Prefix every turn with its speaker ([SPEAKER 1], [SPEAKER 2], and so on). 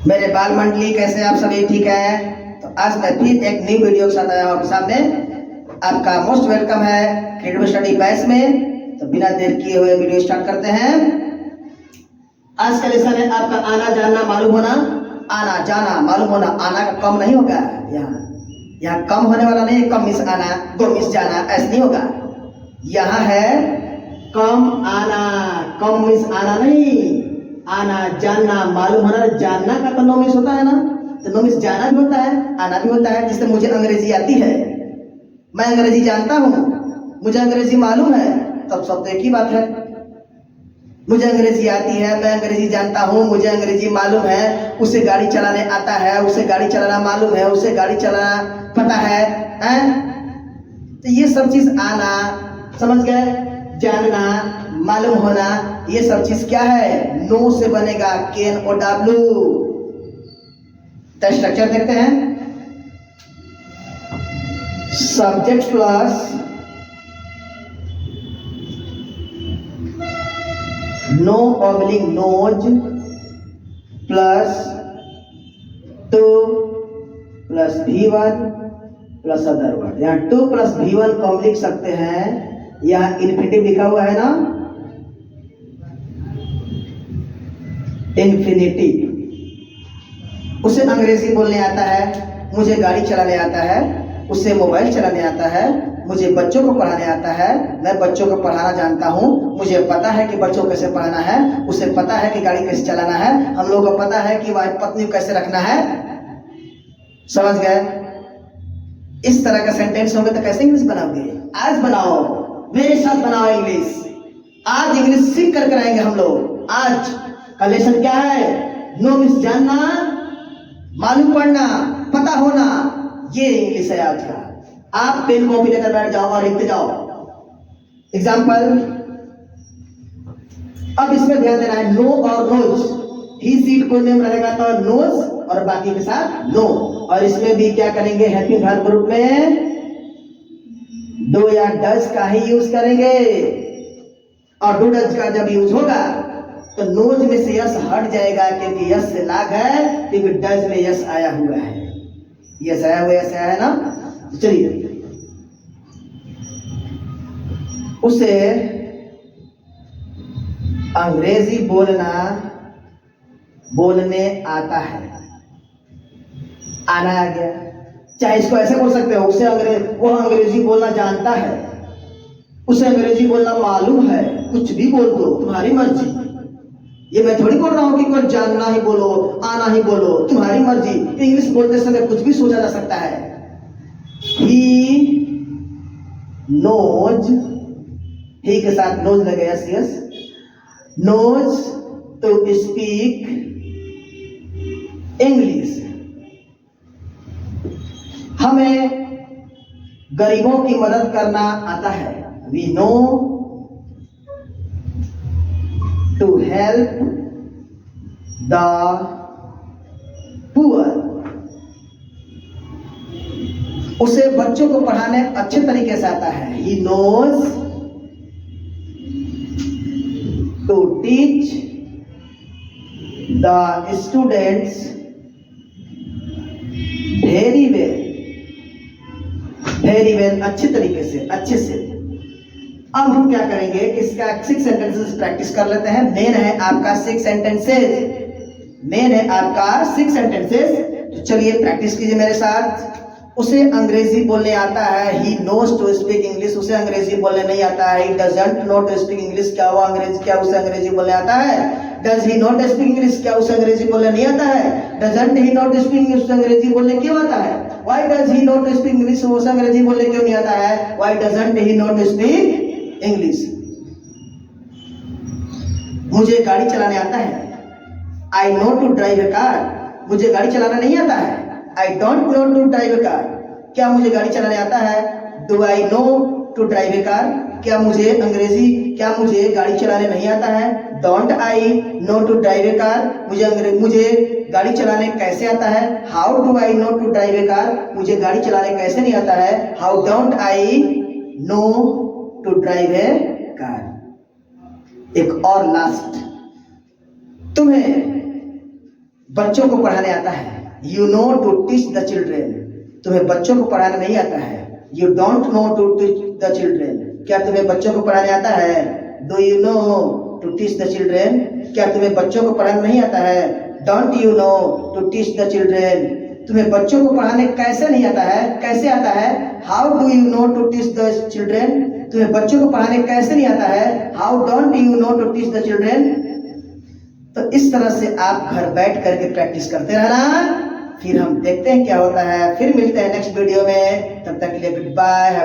[SPEAKER 1] मेरे बाल मंडली कैसे आप सभी ठीक है। तो आज मैं फिर एक न्यू वीडियो के साथ आया हूँ आपके सामने। आपका मोस्ट वेलकम है क्रिएटिव स्टडी बैच में। तो बिना देर किए हुए वीडियो स्टार्ट करते हैं। आज का लेसन है आपका आना जानना मालूम होना। आना जाना मालूम होना, आना का कम नहीं होगा। यहाँ कम होने वाला नहीं है, कम मिस आना गो मिस जाना ऐसे नहीं होगा। यहाँ है कम आना, कम मिस आना नहीं। आना जानना मालूम होना, जानना का तो नो मिस होता है ना, तो नो मिस जाना भी होता है, आना भी होता है। जिससे मुझे अंग्रेजी आती है, मैं अंग्रेजी जानता हूँ, मुझे अंग्रेजी मालूम है, तब सब तो एक ही बात है। मुझे अंग्रेजी आती है, मैं अंग्रेजी जानता हूँ, मुझे अंग्रेजी मालूम है, उसे गाड़ी चलाने आता है, उसे गाड़ी चलाना मालूम है, उसे गाड़ी चलाना पता है, तो ये सब चीज आना, समझ गए। जानना मालूम होना, ये सब चीज क्या है, नो से बनेगा, KNOW। तो स्ट्रक्चर देखते हैं। Subject plus know oblique knows plus to plus V1 plus other word. यहाँ 2 प्लस V1 को हम लिख सकते हैं, यहाँ इन्फिनिटिव लिखा हुआ है ना, इन्फिनिटिव। उसे अंग्रेजी बोलने आता है, मुझे गाड़ी चलाने आता है, उसे मोबाइल चलाने आता है, मुझे बच्चों को पढ़ाने आता है, मैं बच्चों को पढ़ाना जानता हूँ, मुझे पता है कि बच्चों को कैसे पढ़ाना है, उसे पता है कि गाड़ी कैसे चलाना है, हम लोगों को पता है कि वाइफ पत्नी को कैसे रखना है। समझ गए। इस तरह का सेंटेंस होंगे तो कैसे इंग्लिश बनाओगे। आज बनाओ, मेरे साथ बनाओ इंग्लिश। आज इंग्लिश सीख कर कराएंगे हम लोग। आज का लेसन क्या है, नो मिस जानना मालूम पड़ना पता होना, ये इंग्लिश है आज का। आप पेन कॉपी लेकर बैठ जाओ और लिखते जाओ। एग्जाम्पल, अब इसमें ध्यान देना है, नो और नोज। ही सीट को नेम रहेगा तो नोज और बाकी के साथ नो। और इसमें भी क्या करेंगे, हेल्पिंग वर्ब ग्रुप में डू या डज का ही यूज करेंगे। और डू डज का जब यूज होगा तो नोज में से यस हट जाएगा, क्योंकि यस से लाग है, क्योंकि डज में यस आया हुआ है। यस आया हुआ, यस आया है ना। तो चलिए, उसे अंग्रेजी बोलने आता है, आना आ गया। चाहे इसको ऐसे बोल सकते हो, वो अंग्रेजी बोलना जानता है, उसे अंग्रेजी बोलना मालूम है, कुछ भी बोल दो, तुम्हारी मर्जी। ये मैं थोड़ी बोल रहा हूं कि कोई जानना ही बोलो, आना ही बोलो, तुम्हारी मर्जी। इंग्लिश बोलते समय कुछ भी सोचा जा सकता है। ही नोज, ही के साथ नोज लगे, yes yes, knows to speak English. हमें गरीबों की मदद करना आता है। We know to help the poor. उसे बच्चों को पढ़ाने अच्छे तरीके से आता है। He knows to teach the students very well, अच्छे तरीके से, अच्छे से। अब हम क्या करेंगे कि इसका 6 सेंटेंसेस प्रैक्टिस कर लेते हैं। मेन है आपका 6 सेंटेंसेस। तो चलिए प्रैक्टिस कीजिए मेरे साथ। उसे अंग्रेजी बोलने आता है, he knows to speak English. उसे अंग्रेजी बोलने नहीं आता है, he doesn't know to speak English. क्या उसे अंग्रेजी बोलने आता है। Does he not speak English, क्या उसे अंग्रेजी बोलने नहीं आता है। Doesn't he not speak English, उसे अंग्रेजी बोलने क्यों आता है। Why does he not speak English, उसे अंग्रेजी बोलने क्यों नहीं आता है। Why doesn't he not speak English. मुझे गाड़ी चलाने आता है, I know to drive a car. मुझे गाड़ी चलाना नहीं आता है, I don't know to drive a car. क्या मुझे गाड़ी चलाने आता है, do I know to drive a car. क्या मुझे गाड़ी चलाने नहीं आता है, don't I know to drive a car. मुझे गाड़ी चलाने कैसे आता है, how do I know to drive a car. मुझे गाड़ी चलाने कैसे नहीं आता है, how don't I know to drive a car. एक और लास्ट, तुम्हें बच्चों को पढ़ाने आता है। You know to teach the children, तुम्हें बच्चों को पढ़ाना नहीं आता है। You don't know to teach the children, क्या तुम्हें बच्चों को पढ़ाने आता है? Do you know to teach the children, क्या तुम्हें बच्चों को पढ़ाना नहीं आता है? Don't you know to teach the children, तुम्हें बच्चों को पढ़ाने कैसे नहीं आता है? कैसे आता है? How do you know to teach the children, तुम्हें बच्चों को पढ़ाने कैसे नहीं आता है? How don't you know to teach the children. तो इस तरह से आप घर बैठ करके प्रैक्टिस करते रहना, फिर हम देखते हैं क्या होता है। फिर मिलते हैं नेक्स्ट वीडियो में, तब तक के लिए गुड बाय।